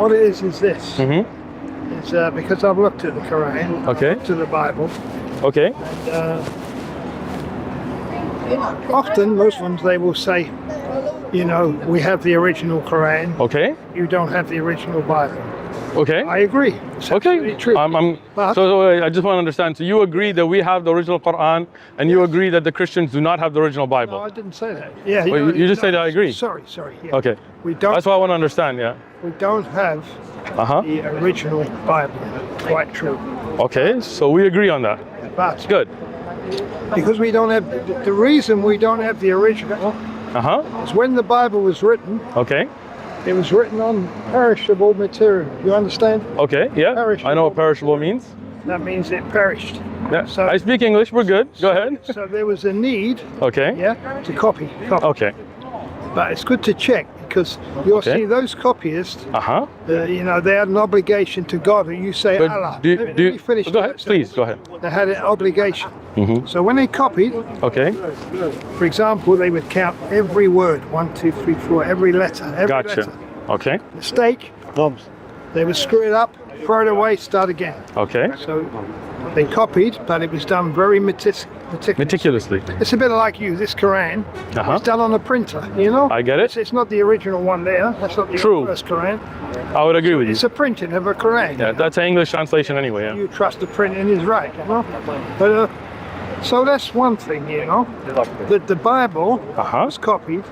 What it is this. It's because I've looked at the Quran, Okay. to the Bible. Okay. Often Muslims, they will say, you know, we have the original Quran. Okay. You don't have the original Bible. Okay. I agree. It's Okay. absolutely true. But- So I just want to understand. So you agree that we have the original Quran, and you agree that the Christians do not have the original No, Bible? I didn't say that. Yeah. Well, you just said I agree. Sorry. Yeah. Okay. We don't. That's what I want to understand. Yeah. We don't have the original Bible. Quite true. Okay. So we agree on that. But Good. because we don't have the reason we don't have the original is when the Bible was written. Okay. It was written on perishable material. You understand? Okay. Yeah. Perishable. I know what perishable means. That means it perished. Yeah. So- I speak English. We're good. Go ahead. So there was a need, Okay. to copy. Okay. But it's good to check because you'll Okay. see those copyists. Uh-huh. You know, they had an obligation to God, and you say Allah. But Let me finish. go ahead. that Please sentence. go ahead. They had an obligation. So when they copied, Okay. for example, they would count every word, 1, 2, 3, 4, every letter, every Gotcha. letter. Okay. Mistake, they would screw it up, throw it away, start again. Okay. So they copied, but it was done very Meticulously. It's a bit like you, this Quran. Uh-huh. It's done on a printer, you know? I get it. It's not the original one there. That's not the True. first Quran. I would agree with you. It's a printing of a Quran. Yeah, that's an English translation anyway. Yeah. You trust the printing is right, you know? But so that's one thing, you know? The Bible was copied,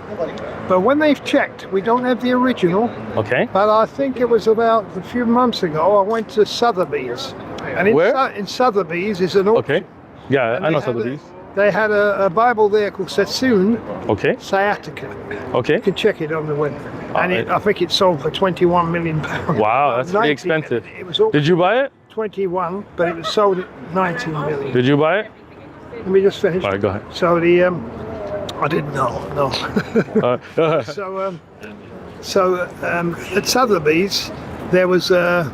but when they've checked, we don't have the original. Okay. But I think it was about a few months ago, I went to Sotheby's. And in, Where? In Sotheby's is an auction. Okay. Yeah, And I know they had Sotheby's. They had a Bible there called Sassoon Okay. Sciatica. Okay. You can check it on the web. And I think it sold for £21 million. Wow, that's pretty 19 expensive. It was all Did you buy it? 21, but it was sold at 19 million. Did you buy it? Let me just finish. All right, go ahead. So the I didn't know. No. So at Sotheby's there was a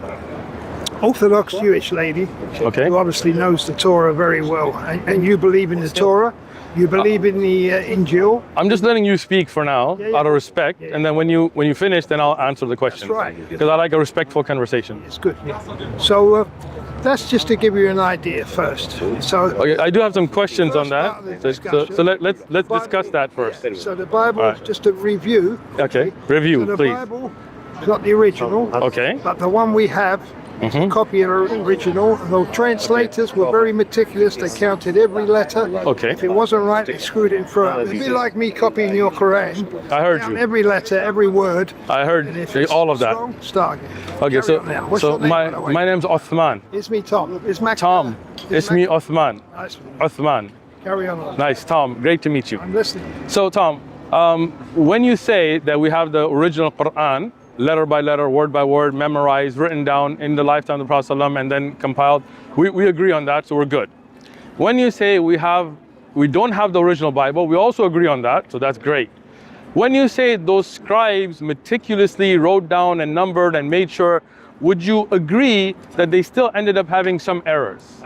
Orthodox Jewish lady who obviously knows the Torah very well, and you believe in the Torah. You believe in the Injil. I'm just letting you speak for now, out of respect, and then when you finish, then I'll answer the question. That's right. Because I like a respectful conversation. It's good. So that's just to give you an idea first. So Okay, I do have some questions on First part of that. the So let's Bible- discuss that first. So the Bible, All right. just a review. Okay, review, So the please. Bible is not the original. Okay. But the one we have is a copy of the original. The translators were very meticulous. They counted every letter. Okay. If it wasn't right, they screwed it through. It'd be like me copying your Quran. I heard Count you. every letter, every word. I heard And if it's all of that. wrong, start again. Okay, Carry on now. What's your name, by the way? my name's Othman. It's me, Tom. It's Max. Tom. It's me, Othman. Nice. Othman. Carry on. Nice, Tom. Great to meet you. I'm listening. So, Tom, when you say that we have the original Quran, letter by letter, word by word, memorized, written down in the lifetime of the Prophet ﷺ, and then compiled, we agree on that, so we're good. When you say we don't have the original Bible, we also agree on that, so that's great. When you say those scribes meticulously wrote down and numbered and made sure, would you agree that they still ended up having some errors?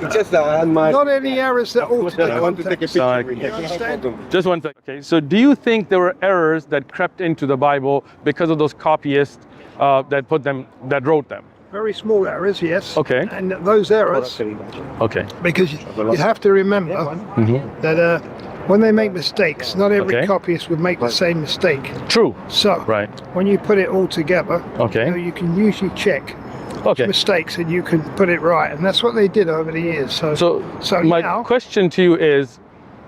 Not any errors that alter the I want to take a context. picture. You understand? Just one second. Okay, so do you think there were errors that crept into the Bible because of those copyists that wrote them? Very small errors, yes. Okay. And those errors, Okay. because you have to remember that when they make mistakes, not every Okay. copyist would make the same mistake. True. So, Right. when you put it all together, Okay. you can usually check Okay. mistakes and you can put it right. And that's what they did over the years. So My now, question to you is,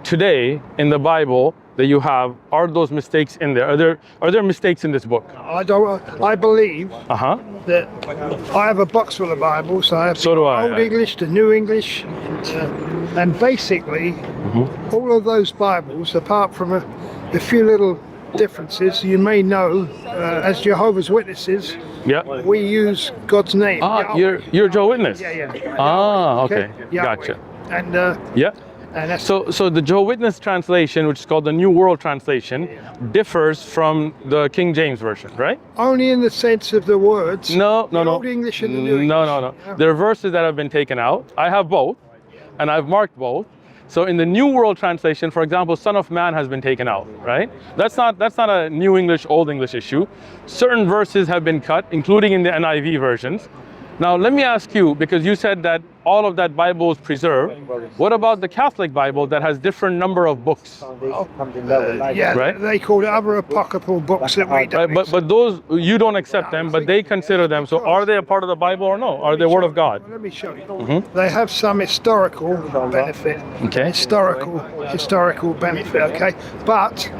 today in the Bible that you have, are those mistakes in there? Are there mistakes in this book? I believe Uh-huh. that I have a box full of Bibles. I have So do I, Old yeah. English, the New English, and basically all of those Bibles, apart from a few little differences, you may know, as Jehovah's Witnesses, Yeah. we use God's name. Ah, Yahweh. you're Jehovah's Witness. Yeah. Ah, okay. Yahweh. Gotcha. And Yeah. that's So the Jehovah's Witness translation, which is called the New World Translation, differs from the King James version, right? only in the sense of the words. No. The Old English and the New No. English. Yeah. There are verses that have been taken out. I have both, and I've marked both. So in the New World Translation, for example, Son of Man has been taken out, right? That's not a New English, Old English issue. Certain verses have been cut, including in the NIV versions. Now let me ask you, because you said that all of that Bible is preserved, what about the Catholic Bible that has different number of books? Yeah, right? They call it other apocryphal books that we don't. Right, but those, you don't accept them, but they consider them. So are they a part of the Bible or no? Are they Word of God? Let me show you. They have some historical benefit. Okay. Historical benefit, okay? But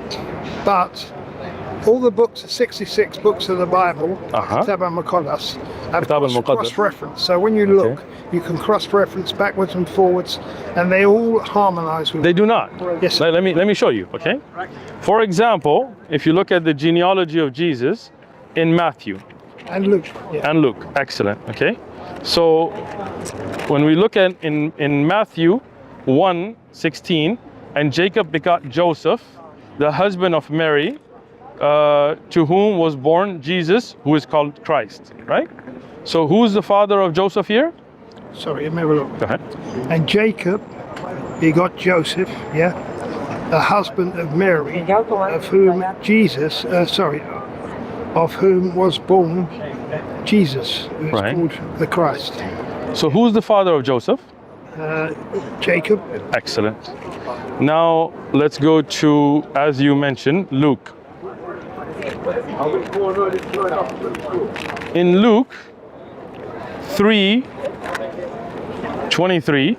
all the books, 66 books of the Bible, Kitab al-Muqaddas, have cross-reference. So when you look, you can cross-reference backwards and forwards, and they all harmonize with. They do not. Yes. Let me show you. Okay. For example, if you look at the genealogy of Jesus in Matthew and Luke. Yeah. and Luke, excellent. Okay. So when we look at in Matthew 1:16, and Jacob begot Joseph, the husband of Mary, to whom was born Jesus, who is called Christ, right? So who's the father of Joseph here? Sorry, let me have a look. Go ahead. And Jacob begot Joseph, yeah, the husband of Mary, of whom of whom was born Jesus, who is called the Christ. So who's the father of Joseph? Jacob. Excellent. Now let's go to, as you mentioned, Luke. In Luke 3:23,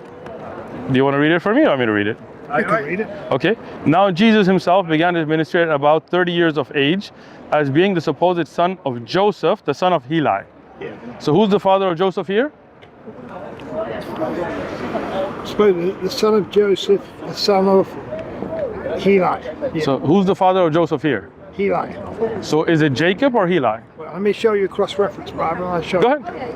do you want to read it for me or want me to read it? I can read it. Okay. Now Jesus himself began his ministry at about 30 years of age, as being the supposed son of Joseph, the son of Heli. Yeah. So who's the father of Joseph here? The son of Joseph, the son of Heli. Yeah. So who's the father of Joseph here? Heli. So is it Jacob or Heli? Well, let me show you a cross-reference Bible. I'll show Go you. ahead.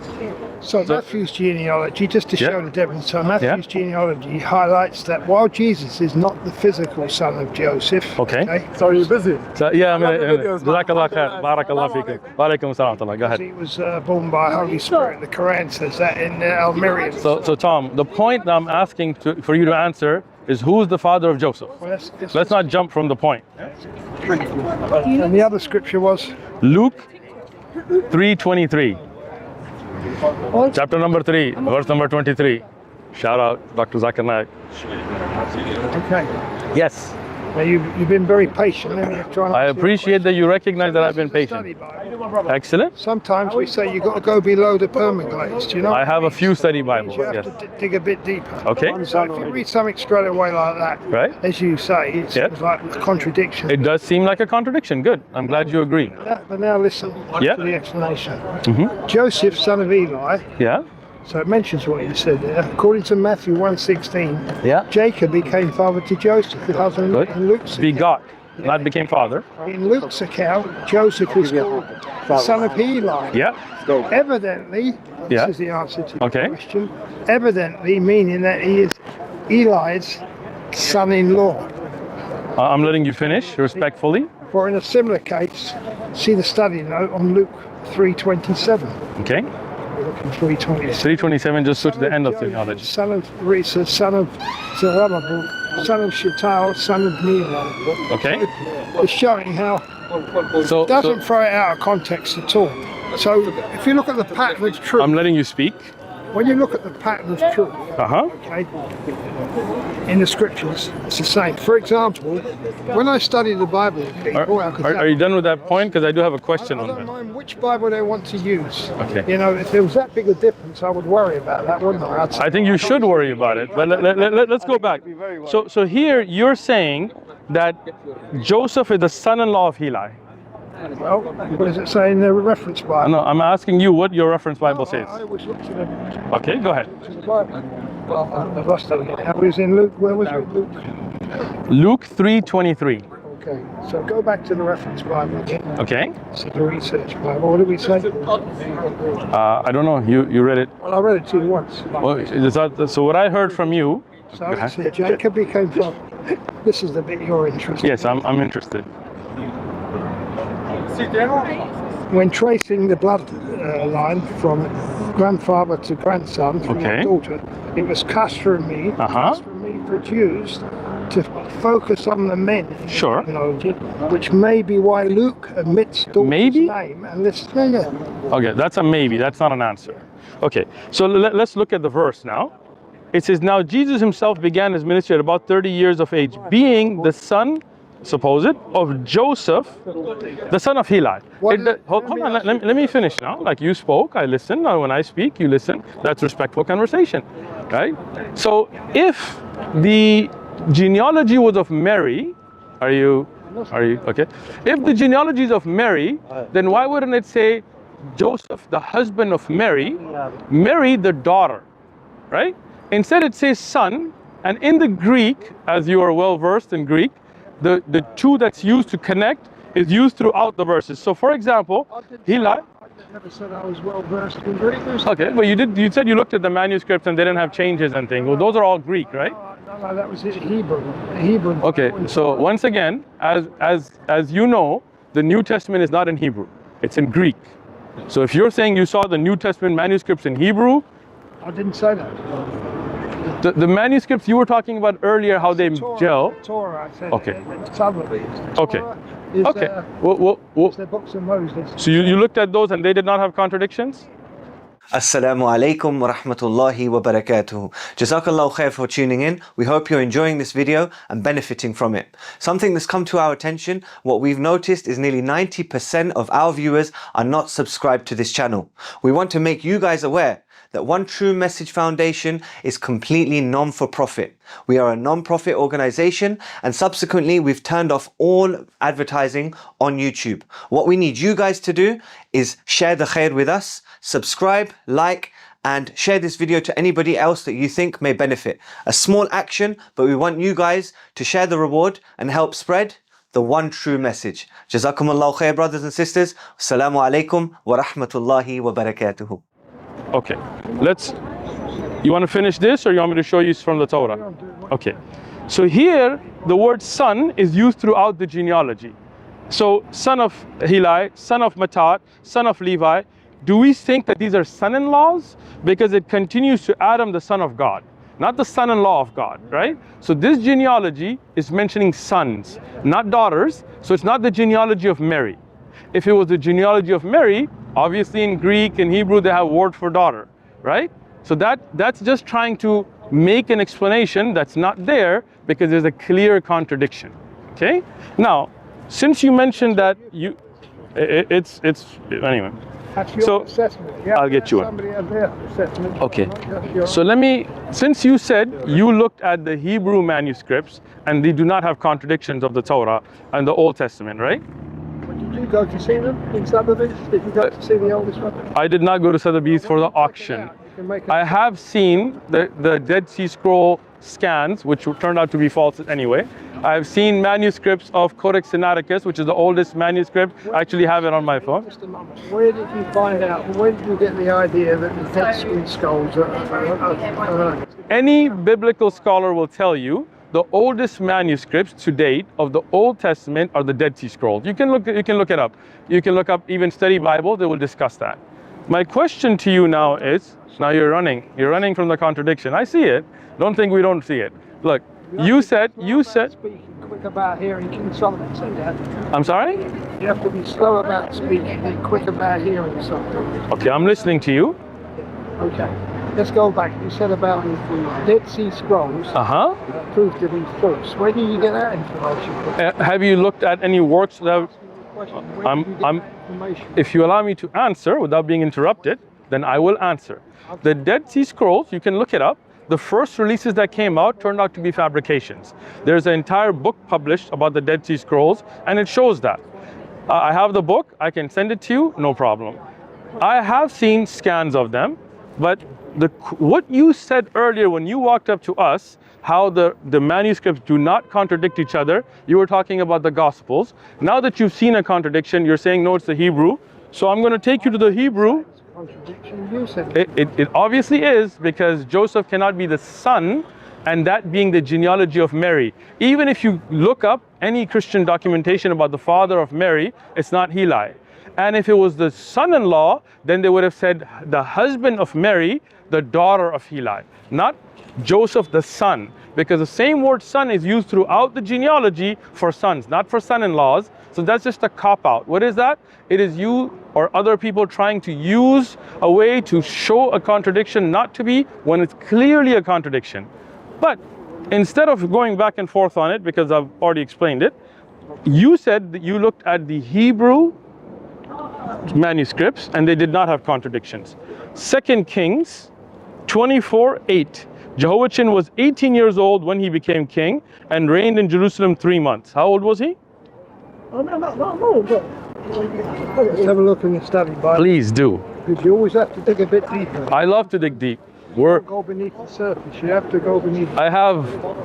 So Matthew's genealogy, just to show the difference. So Matthew's genealogy highlights that while Jesus is not the physical son of Joseph. Okay. So you're busy? So, yeah, Jazak Allah Khair. Barakallah fikum. Walaikum assalam. Go ahead. He was born by Holy Spirit. The Quran says that in Al-Miriam. So Tom, the point that I'm asking for you to answer is who's the father of Joseph? Well, Let's not jump from the point. And the other scripture was? Luke 3:23. Chapter number 3, verse number 23. Shout out Dr. Zakir Naik. Okay. Yes. Now you've been very patient. I appreciate that you recognize that I've been patient. Excellent. Sometimes we say you've got to go below the permaglaze. Do you know? I have a few study Bibles. You have Yes. to dig a bit deeper. Okay. So if you read something straight away like that, Right. as you say, it's like a contradiction. It does seem like a contradiction. Good. I'm glad you agree. But now listen Yeah. to the explanation. Joseph, son of Eli. Yeah. So it mentions what you said there. According to Matthew 1:16, Yeah. Jacob became father to Joseph, the husband Good. in Luke's Begot, not became father. In Luke's account, Joseph was called the son of Eli. Yeah. Evidently, Yeah. this is the answer to the Okay. question. Evidently, meaning that he is Eli's son-in-law. I'm letting you finish respectfully. For in a similar case, see the study note on Luke 3:27. Okay. 3:27. 3:27 just took the end of theology. Son of Risa, son of Zerubbabel, son of Shealtiel, son of Nehemiah. Okay. It's showing how So, it doesn't throw it out of context at all. So if you look at the pattern of truth, I'm letting you speak. when you look at the pattern of truth, okay, in the scriptures, it's the same. For example, when I study the Bible, people, Are you done with that point? Because I do have a question I on don't that. mind which Bible they want to use. Okay. You know, if there was that big a difference, I would worry about that, wouldn't I? I'd say, I think you should worry about it. But let's go back. So here you're saying that Joseph is the son-in-law of Heli. well, what does it say in the reference Bible? No, I'm asking you what your reference Bible says. I always look to the Okay, go ahead. Bible. I've lost it again. I was in Luke. Where was it? Luke. Luke 3:23. Okay, so go back to the reference Bible again. Okay. So the research Bible. What did we say? I don't know. You read it. Well, I read it to you once. Well, so what I heard from you. So it said Jacob became father. This is the bit you're interested in. Yes, I'm interested. When tracing the blood line from grandfather to grandson from Okay. my daughter, it was customary produced to focus on the men in Sure. genealogy, which may be why Luke omits Daughter's Maybe? name and lists. Yeah. Okay, that's a maybe. That's not an answer. Okay, so let's look at the verse now. It says, now Jesus himself began his ministry at about 30 years of age, being the son, suppose it, of Joseph, the son of Heli. Hold on, let me finish now. Like, you spoke, I listened. Now when I speak, you listen. That's respectful conversation, right? So if the genealogy was of Mary, are you okay? If the genealogy is of Mary, then why wouldn't it say Joseph, the husband of Mary, Mary the daughter, right? Instead it says son, and in the Greek, as you are well versed in Greek, the two that's used to connect is used throughout the verses. So for example, Heli. I never said I was well versed in Greek. Okay, but you said you looked at the manuscripts and they didn't have changes and things. Well, those are all Greek, right? No, that was Hebrew. Hebrew. Okay, so once again, as you know, the New Testament is not in Hebrew. It's in Greek. So if you're saying you saw the New Testament manuscripts in Hebrew, I didn't say that. the manuscripts you were talking about earlier, how they gel. Torah, I said. Okay. Okay. Is, Okay. is the books of Moses. So you looked at those and they did not have contradictions? Assalamu alaikum wa rahmatullahi wa barakatuh. Jazak Allah Khair for tuning in. We hope you're enjoying this video and benefiting from it. Something that's come to our attention, what we've noticed is nearly 90% of our viewers are not subscribed to this channel. We want to make you guys aware that One True Message Foundation is completely non-for-profit. We are a non-profit organization, and subsequently we've turned off all advertising on YouTube. What we need you guys to do is share the khair with us, subscribe, like, and share this video to anybody else that you think may benefit. A small action, but we want you guys to share the reward and help spread the one true message. Jazakum Allah khair, brothers and sisters. Assalamu alaikum wa rahmatullahi wa barakatuhu. Okay, you want to finish this or you want me to show you from the Torah? Okay, so here the word son is used throughout the genealogy. So son of Heli, son of Matat, son of Levi. Do we think that these are son-in-laws? Because it continues to Adam, the son of God, not the son-in-law of God, right? So this genealogy is mentioning sons, not daughters. So it's not the genealogy of Mary. If it was the genealogy of Mary, obviously in Greek and Hebrew they have word for daughter, right? So that's just trying to make an explanation that's not there because there's a clear contradiction. Okay? Now, since you mentioned that it's anyway. So I'll get you one. Okay. So since you said you looked at the Hebrew manuscripts and they do not have contradictions of the Torah and the Old Testament, right? Did you go to see them in Sotheby's? Did you go to see the oldest one? I did not go to Sotheby's for the auction. I have seen the Dead Sea Scroll scans, which turned out to be false anyway. I've seen manuscripts of Codex Sinaiticus, which is the oldest manuscript. I actually have it on my phone. Just a moment. Where did you find out? Where did you get the idea that the Dead Sea Scrolls are Any biblical scholar will tell you the oldest manuscripts to date of the Old Testament are the Dead Sea Scrolls. You can look it up. You can look up even Study Bible, they will discuss that. My question to you now is, now you're running from the contradiction. I see it. Don't think we don't see it. Look, you said speaking quick about hearing. King Solomon said that. I'm sorry? You have to be slow about speaking and quick about hearing something. Okay, I'm listening to you. Okay. Let's go back. You said about the Dead Sea Scrolls proved to be false. Where did you get that information? Have you looked at any works that if you allow me to answer without being interrupted, then I will answer. Okay. The Dead Sea Scrolls, you can look it up. The first releases that came out turned out to be fabrications. There's an entire book published about the Dead Sea Scrolls, and it shows that. I have the book. I can send it to you, no problem. I have seen scans of them, but what you said earlier when you walked up to us, how the manuscripts do not contradict each other, you were talking about the Gospels. Now that you've seen a contradiction, you're saying, no, it's the Hebrew. So I'm going to take you to the Hebrew. Contradiction you said. It obviously is, because Joseph cannot be the son, and that being the genealogy of Mary. Even if you look up any Christian documentation about the father of Mary, it's not Heli. And if it was the son-in-law, then they would have said the husband of Mary, the daughter of Heli, not Joseph the son, because the same word son is used throughout the genealogy for sons, not for son-in-laws. So that's just a cop-out. What is that? It is you or other people trying to use a way to show a contradiction not to be when it's clearly a contradiction. But instead of going back and forth on it, because I've already explained it, you said that you looked at the Hebrew manuscripts and they did not have contradictions. 2 Kings 24:8. Jehoiachin was 18 years old when he became king and reigned in Jerusalem 3 months. How old was he? Let's have a look in the study Bible. Please do. Because you always have to dig a bit deeper. I love to dig deep. Don't go beneath the surface. You have to go beneath. I have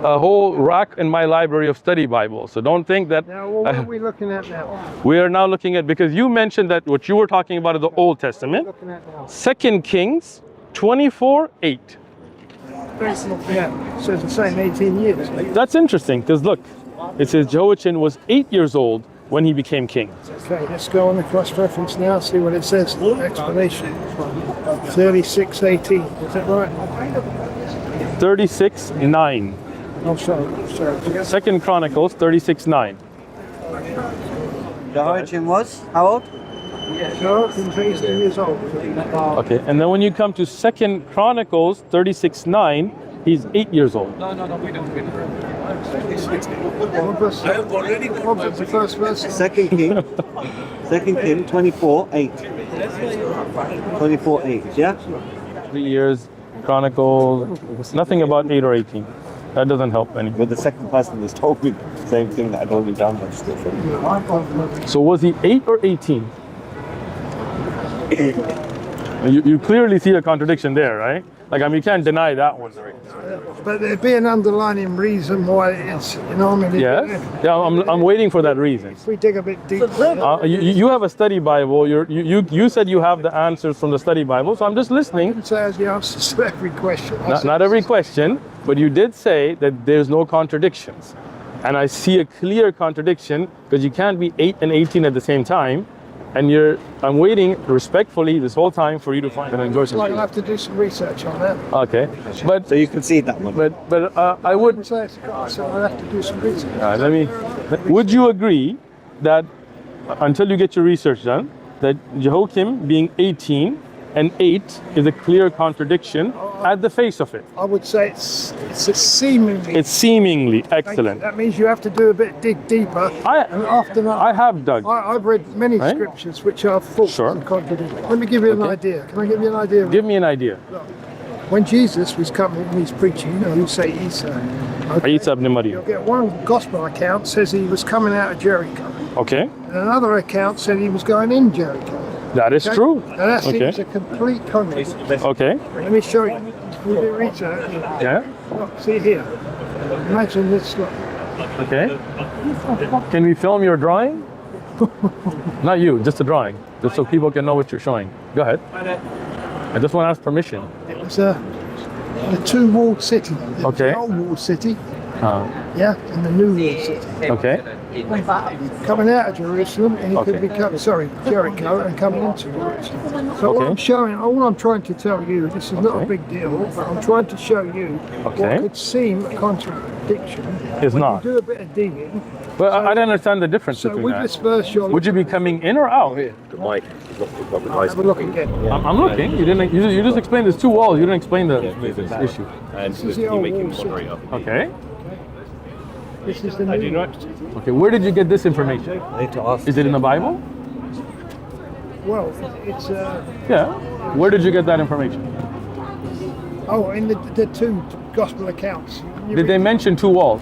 a whole rack in my library of study Bibles, so don't think that. Now, what are we looking at now? We are now looking at, because you mentioned that what you were talking about is the Old Testament. Looking at now. 2 Kings 24:8. Yeah, it says the same 18 years. That's interesting, because look, it says Jehoiachin was 8 years old when he became king. Okay, let's go on the cross-reference now, see what it says. Explanation. 36:18. Is that right? 36:9. Oh, sorry. 2 Chronicles 36:9. Jehoiachin was how old? No, he's 18 years old. Okay, and then when you come to 2 Chronicles 36:9, he's 8 years old. What was the first verse? Second King 24:8. 24:8, yeah? 3 years, Chronicles, nothing about 8 or 18. That doesn't help any. But the second person has told me the same thing that I'd already done. That's different. So was he 8 or 18? You clearly see a contradiction there, right? Like, I mean, you can't deny that one. But there'd be an underlying reason why it's, you know what I mean? Yes? Yeah, I'm waiting for that reason. If we dig a bit deeper. You have a study Bible. You said you have the answers from the study Bible, so I'm just listening. It has the answers to every question. Not every question, but you did say that there's no contradictions. And I see a clear contradiction, because you can't be 8 and 18 at the same time. And I'm waiting respectfully this whole time for you to find and enjoy Well, something. I'll have to do some research on that. Okay, but So you concede that one. but I would. So I'll have to do some research. Would you agree that until you get your research done, that Jehoiakim being 18 and 8 is a clear contradiction at the face of it? I would say it's a seemingly. It's seemingly excellent. That means you have to do a bit dig deeper. And often I have dug. I've read many Right? scriptures which are false Sure. and contradictory. Let me give you an idea. Can I give you an idea? Give me an idea. When Jesus was coming and he's preaching, you know, you say Isa. Okay? Isa ibn Maryam. You'll get one gospel account says he was coming out of Jericho. Okay, And another account said he was going in Jericho. that is Okay? true. And that Okay. seems a complete contradiction. Okay. Let me show you. We do research. Yeah. Look, see here. Imagine this. Look. Okay. Can we film your drawing? Not you, just a drawing, just so people can know what you're showing. Go ahead. I just want to ask permission. It was a two-walled city. Okay. The old walled city, yeah, and the new walled city. Okay. Coming out of Jerusalem, and he Okay. could become, Jericho, and coming into Jerusalem. So Okay. what I'm showing, all I'm trying to tell you, this is not Okay. a big deal, but I'm trying to show you Okay. what could seem a contradiction. It's when not. You do a bit of digging. But I don't understand the difference So between with that. this verse, you're Would you be coming in or out? have a look again. I'm looking. You didn't. You just explained there's two walls. You didn't explain the issue. This is the old walled city. Okay. This is the new walled city. Okay. Where did you get this information? I need to ask. Is it in the Bible? Well, it's Yeah. Where did you get that information? in the two gospel accounts. You Did they read- mention two walls?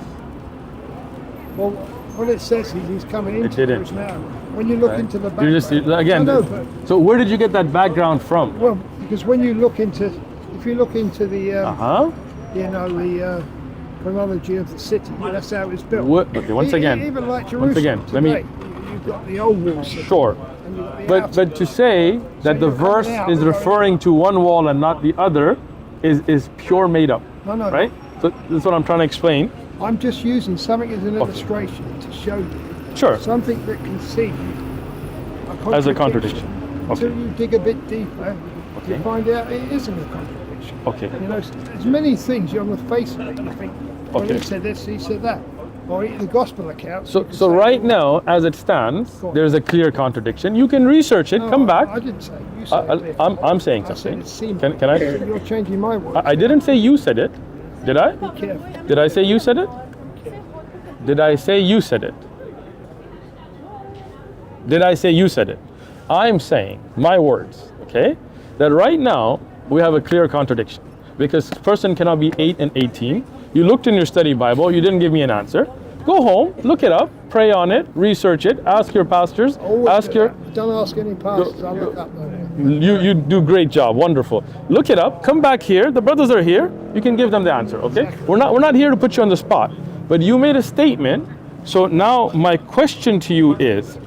Well, when it says he's coming into didn't. Jerusalem, when you look into the You background, just again. No, but, So where did you get that background from? well, because when you look into, if you look into the, you know, the chronology of the city, that's how it's built. Okay. Once again. Even like Jerusalem Once again. Let me. today, you've got the old wall city. Sure. And you've got the outer But to say that the you're coming verse out is without- referring to one wall and not the other is pure made up, No, right? So that's what I'm trying to explain. I'm just using something as an illustration to show you Sure. something that can seem a as a contradiction. Until Okay. you dig a bit deeper, Okay. you find out it isn't a contradiction. Okay. You know, there's many things on the face of it. You think, well, Okay. he said this, he said that, or the gospel accounts. So, you can so say, right now, as it stands, Go on. there's a clear contradiction. You can research it. No, Come back. I didn't say. You said it. I'm saying I said something. it seemed. Can I? You're changing my words. I didn't say you said it. Did I? Be careful. Did I say you said it? Did I say you said it? Did I say you said it? I'm saying my words, okay? That right now we have a clear contradiction because person cannot be 8 and 18. You looked in your study Bible, you didn't give me an answer. Go home, look it up, pray on it, research it, ask your pastors, Always ask do your that. Don't ask any pastors. I'll look up there. you do great job, wonderful. Look it up, come back here, the brothers are here, you can give them the answer, okay? We're not here to put you on the spot, but you made a statement, so now my question to you is,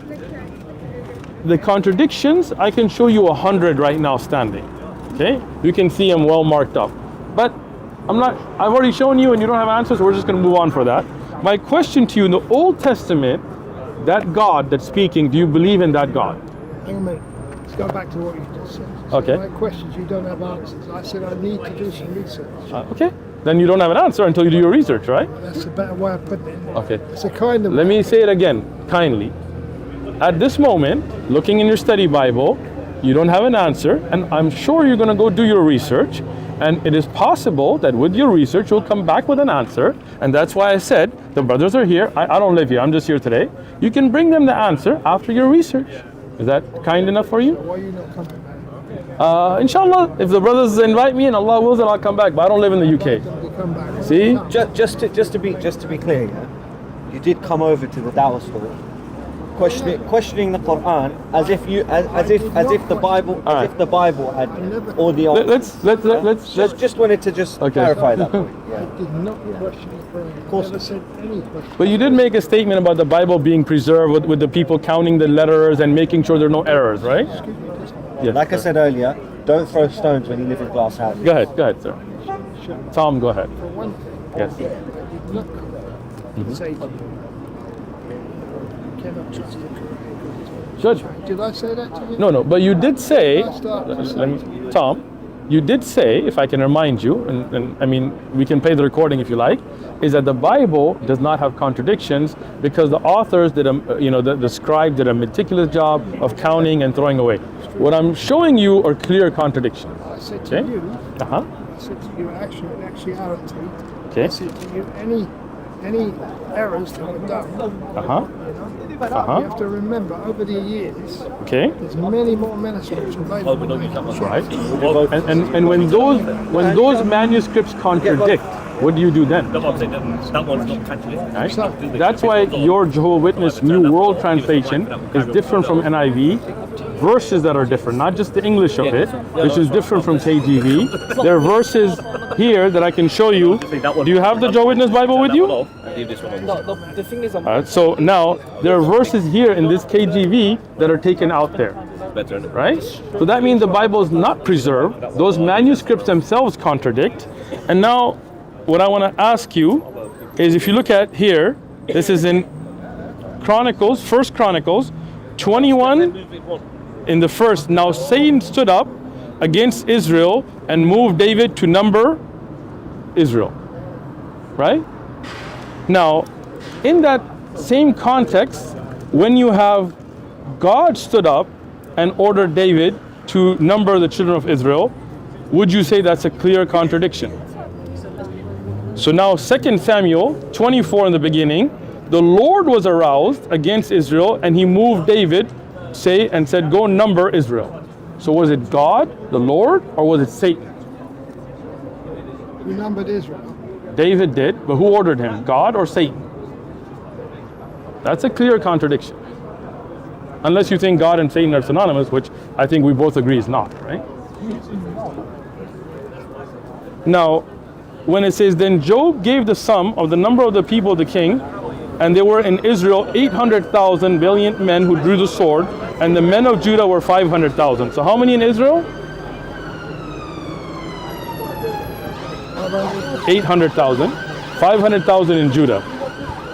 the contradictions, I can show you 100 right now standing, okay? You can see them well marked up, but I've already shown you and you don't have answers, so we're just gonna move on for that. My question to you, in the Old Testament, that God that's speaking, do you believe in that God? Hang on a minute. Let's go back to what you just said. Okay. My questions, you don't have answers. I said I need to do some research. Okay, then you don't have an answer until you do your research, right? That's a better way of putting it. Okay. It's a kind of. Let me say it again, kindly. At this moment, looking in your study Bible, you don't have an answer, and I'm sure you're going to go do your research, and it is possible that with your research you'll come back with an answer, and that's why I said the brothers are here. I don't live here, I'm just here today. You can bring them the answer after your research. Is that kind enough for you? Why are you not coming back? Inshallah, if the brothers invite me and Allah wills, then I'll come back, but I don't live in the UK. You come back. See? Just to be clear, yeah? You did come over to the Dawah store, questioning the Quran as if the Bible All right. as if the Bible had all the answers. Let's Just wanted to Okay. clarify that point. I Yeah. did not question the Quran. Of course. I never said any question. But you did make a statement about the Bible being preserved with the people counting the letters and making sure there are no errors, right? Excuse me, just Yes. Like I said earlier, don't throw stones when you live in glass houses. Go ahead, sir. Tom, go ahead. for one thing. Yes. I did not come say to you, you cannot trust the Quran. Judge. Did I say that to you? No, but you did say, I start to say let me, Tom, you did say, if I can remind you, and I mean, we can play the recording if you like, is that the Bible does not have contradictions because the authors did the scribe did a meticulous job of counting and throwing away. What I'm showing you are clear contradictions. I said to Okay. you, Uh-huh. I said to you actuality. Okay. I said to you, any errors that were done, Uh-huh. you Uh-huh. have to remember over the years, Okay. there's many more manuscripts available. Right. And when those manuscripts contradict, what do you do then? That one's not contradicting. Right? That's why your Jehovah's Witness New World Translation is different from NIV. Verses that are different, not just the English of it, which is different from KJV. There are verses here that I can show you. Do you have the Jehovah's Witness Bible with you? The thing is, I'm So now there are verses here in this KJV that are taken out there. better. Right? So that means the Bible is not preserved. Those manuscripts themselves contradict. And now what I want to ask you is, if you look at here, this is in Chronicles, 1 Chronicles 21 in the first. Now Satan stood up against Israel and moved David to number Israel. Right? Now, in that same context, when you have God stood up and ordered David to number the children of Israel, would you say that's a clear contradiction? So now 2 Samuel 24 in the beginning, the Lord was aroused against Israel and he moved David and said, go number Israel. So was it God, the Lord, or was it Satan? Who numbered Israel? David did, but who ordered him, God or Satan? That's a clear contradiction. Unless you think God and Satan are synonymous, which I think we both agree is not, right? Now, when it says, then Job gave the sum of the number of the people the king, and there were in Israel 800,000 valiant men who drew the sword, and the men of Judah were 500,000. So how many in Israel? 800,000. 500,000 in Judah.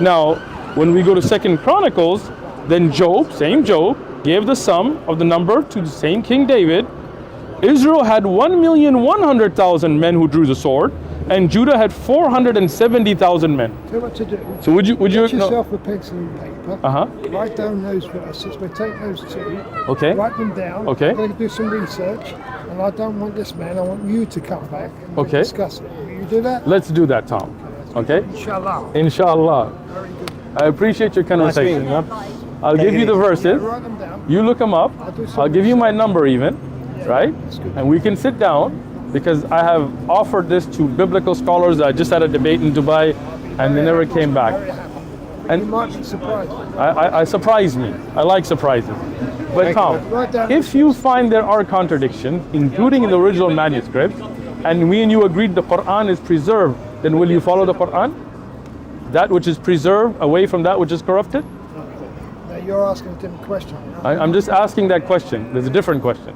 Now, when we go to 2 Chronicles, then Job, same Job, gave the sum of the number to the same King David. Israel had 1,100,000 men who drew the sword, and Judah had 470,000 men. Tell what to do. So would you Get no, yourself a pencil and paper. Write down those verses. But take those two. okay, Write them down. Okay. I'm going to do some research, and I don't want this man. I want you to come back and Okay. discuss it. Will you do that? let's do that, Tom. Okay, Inshallah. inshallah. Very good. I appreciate your conversation. I'll give you the verses. Write them down. You look them up. I'll give you my number even, right? That's good. And we can sit down, because I have offered this to biblical scholars. I just had a debate in Dubai, and they never came back. Very happy. And You might be surprised. I surprise me. I like surprises. But Tom, Write down if you find there are contradictions, including in the original manuscript, and me and you agreed the Quran is preserved, then will you follow the Quran? That which is preserved away from that which is corrupted? Now you're asking a different question. I'm just asking that question. There's a different question.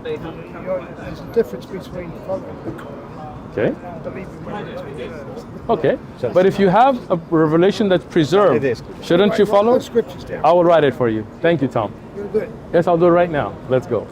There's a difference between following the Quran Okay? and believing what it's preserved. Okay. But if you have a revelation that's preserved, shouldn't you Write follow? those scriptures down. I will write it for you. Thank you, Tom. You'll do it. Yes, I'll do it right now. Let's go.